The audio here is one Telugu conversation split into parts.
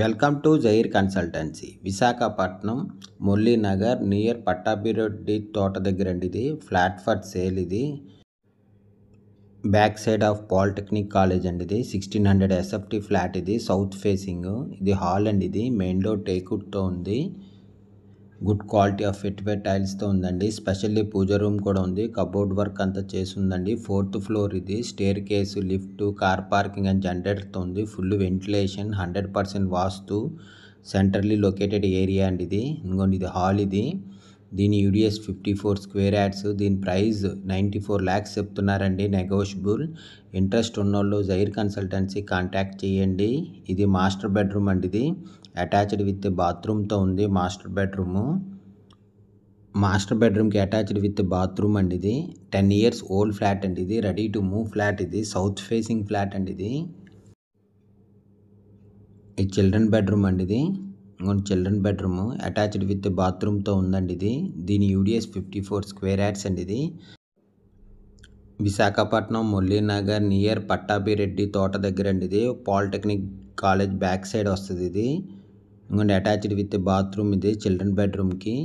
Welcome to Jair consultancy Visakhapatnam Murali Nagar near Pattabhireddy తోట దగ్గర అండి. ఇది ఫ్లాట్ ఫర్ సేల్. ఇది back side of polytechnic college అండి. ఇది 1600 ఎస్ఎఫ్టీ ఫ్లాట్. ఇది సౌత్ ఫేసింగ్. ఇది హాల్ అండి. ఇది మెయిన్ డోర్ టేక్వుడ్తో ఉంది. గుడ్ క్వాలిటీ ఆఫ్ ఫిట్వేర్ టైల్స్తో ఉందండి. స్పెషల్లీ పూజ రూమ్ కూడా ఉంది. కబోర్డ్ వర్క్ అంతా చేసి ఉందండి. 4th floor. ఇది staircase, lift, car parking and జనరేటర్తో ఉంది. Full ventilation, 100% vastu, centrally located area అండి. ఇది ఇంకోండి ఇది హాల్. ఇది దీని యూడిఎస్ 54 స్క్వేర్ యార్డ్స్. దీని ప్రైస్ 94 lakhs చెప్తున్నారండి. నెగోషియబుల్. ఇంట్రెస్ట్ ఉన్నోళ్ళు జైర్ కన్సల్టెన్సీ కాంటాక్ట్ చేయండి. ఇది మాస్టర్ బెడ్రూమ్ అండి. ఇది అటాచ్డ్ విత్ బాత్రూమ్తో ఉంది. మాస్టర్ బెడ్రూమ్కి అటాచ్డ్ విత్ బాత్రూమ్ అండి. ఇది 10 years ఓల్డ్ ఫ్లాట్ అండి. ఇది రెడీ టు మూవ్ ఫ్లాట్. ఇది సౌత్ ఫేసింగ్ ఫ్లాట్ అండి. ఇది చిల్డ్రన్ బెడ్రూమ్ అండి. ఇది చిల్డ్రన్ బెడ్రూమ్ అటాచ్డ్ విత్ బాత్రూమ్తో ఉందండి. ఇది దీని యూడిఎస్ 54 స్క్వేర్ యార్డ్స్ అండి. ఇది విశాఖపట్నం మురళీ నగర్ నియర్ పట్టాభిరెడ్డి తోట దగ్గర అండి. ఇది పాలిటెక్నిక్ కాలేజ్ బ్యాక్ సైడ్ వస్తుంది. ఇది ఇంకోటి అటాచ్డ్ విత్ బాత్రూమ్. ఇది చిల్డ్రన్ బెడ్రూమ్కి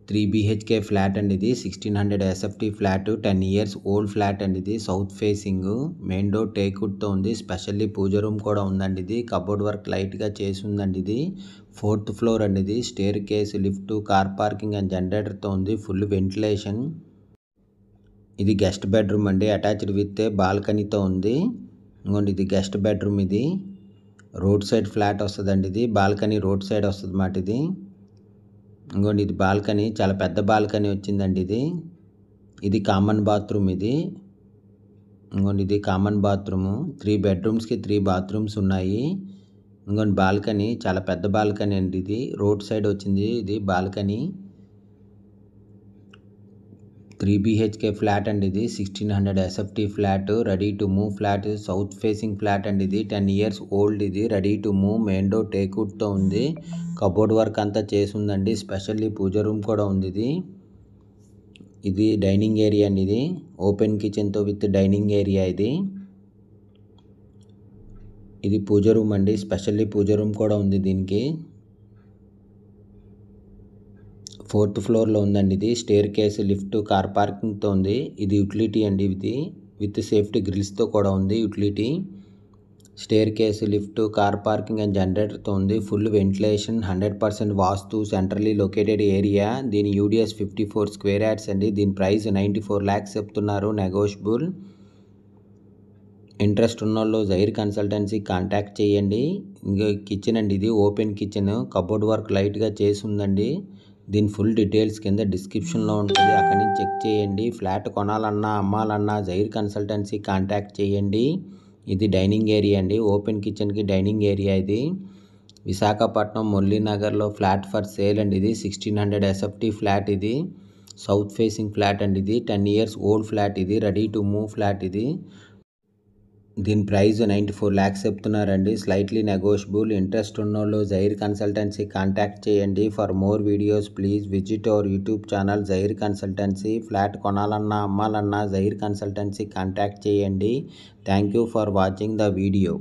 3 BHK ఫ్లాట్ అండి. ఇది 1600 SFT flat, 10 years old flat అండి. ఇది సౌత్ ఫేసింగ్, మెయిన్ డోర్ టేక్వుడ్తో ఉంది. స్పెషల్లీ పూజ రూమ్ కూడా ఉందండి. ఇది కబోర్డ్ వర్క్ లైట్గా చేసి ఉందండి. ఇది 4th ఫ్లోర్ అండి. ఇది staircase, lift, car parking and జనరేటర్తో ఉంది. Full ventilation. ఇది గెస్ట్ బెడ్రూమ్ అండి. అటాచ్డ్ విత్ బాల్కనీతో ఉంది. ఇంకోండి ఇది గెస్ట్ బెడ్రూమ్. ఇది రోడ్ సైడ్ ఫ్లాట్ వస్తుందండి. ఇది బాల్కనీ రోడ్ సైడ్ వస్తుంది అన్నమాట. ఇది ఇంకోండి ఇది బాల్కనీ, చాలా పెద్ద బాల్కనీ వచ్చిందండి. ఇది కామన్ బాత్రూమ్. ఇది ఇంకోండి ఇది కామన్ బాత్రూము. 3 bedrooms-కి 3 bathrooms ఉన్నాయి. ఇంకోండి బాల్కనీ, చాలా పెద్ద బాల్కనీ అండి. ఇది రోడ్ సైడ్ వచ్చింది. ఇది బాల్కనీ 3 BHK ఫ్లాట్ అండి. ఇది 1600 SFT flat, ready to move flat, south facing flat అండి. ఇది 10 years ఓల్డ్. ఇది ready to move, main door టేక్వుడ్తో ఉంది. కబోర్డ్ వర్క్ అంతా చేసి ఉందండి. స్పెషల్లీ పూజ రూమ్ కూడా ఉంది. ఇది డైనింగ్ ఏరియా అండి. ఇది ఓపెన్ కిచెన్తో విత్ డైనింగ్ ఏరియా. ఇది పూజ రూమ్ అండి. స్పెషల్లీ పూజ రూమ్ కూడా ఉంది. దీనికి 4th ఫ్లోర్లో ఉందండి. ఇది స్టేర్ కేసు, లిఫ్ట్, కార్ పార్కింగ్తో ఉంది. ఇది యూటిలిటీ అండి. ఇది విత్ సేఫ్టీ గ్రిల్స్తో కూడా ఉంది. Utility, staircase, lift, car parking and జనరేటర్తో ఉంది. Full ventilation, 100% vastu, centrally located area. దీని యూడిఎస్ 54 స్క్వేర్ యార్డ్స్ అండి. దీని ప్రైస్ 94 lakhs చెప్తున్నారు. నెగోషియబుల్. ఇంట్రెస్ట్ ఉన్నోళ్ళు జైర్ కన్సల్టెన్సీ కాంటాక్ట్ చేయండి. ఇంకా కిచెన్ అండి. ఇది ఓపెన్ కిచెన్, కబోర్డ్ వర్క్ లైట్గా చేసి ఉందండి. దీని ఫుల్ డీటెయిల్స్ కింద డిస్క్రిప్షన్లో ఉంటుంది. అక్కడి నుంచి చెక్ చేయండి. ఫ్లాట్ కొనాలన్నా అమ్మాలన్నా జైర్ కన్సల్టెన్సీ కాంటాక్ట్ చేయండి. ఇది డైనింగ్ ఏరియా అండి. ఓపెన్ కిచెన్కి డైనింగ్ ఏరియా. ఇది విశాఖపట్నం మురళీ నగర్లో ఫ్లాట్ ఫర్ సేల్ అండి. ఇది 1600 ఎస్ఎఫ్టీ ఫ్లాట్. ఇది సౌత్ ఫేసింగ్ ఫ్లాట్ అండి. ఇది 10 years ఓల్డ్ ఫ్లాట్. ఇది రెడీ టు మూవ్ ఫ్లాట్. ఇది దీని ప్రైస్ 94 lakhs చెప్తున్నారండి. Slightly negotiable. ఇంట్రెస్ట్ ఉన్నోళ్ళు జైర్ కన్సల్టెన్సీ కాంటాక్ట్ చేయండి. For more videos please visit our YouTube channel జైర్ కన్సల్టెన్సీ. ఫ్లాట్ కొనాలన్నా అమ్మాలన్నా జైర్ కన్సల్టెన్సీ కాంటాక్ట్ చేయండి. Thank you for watching the video.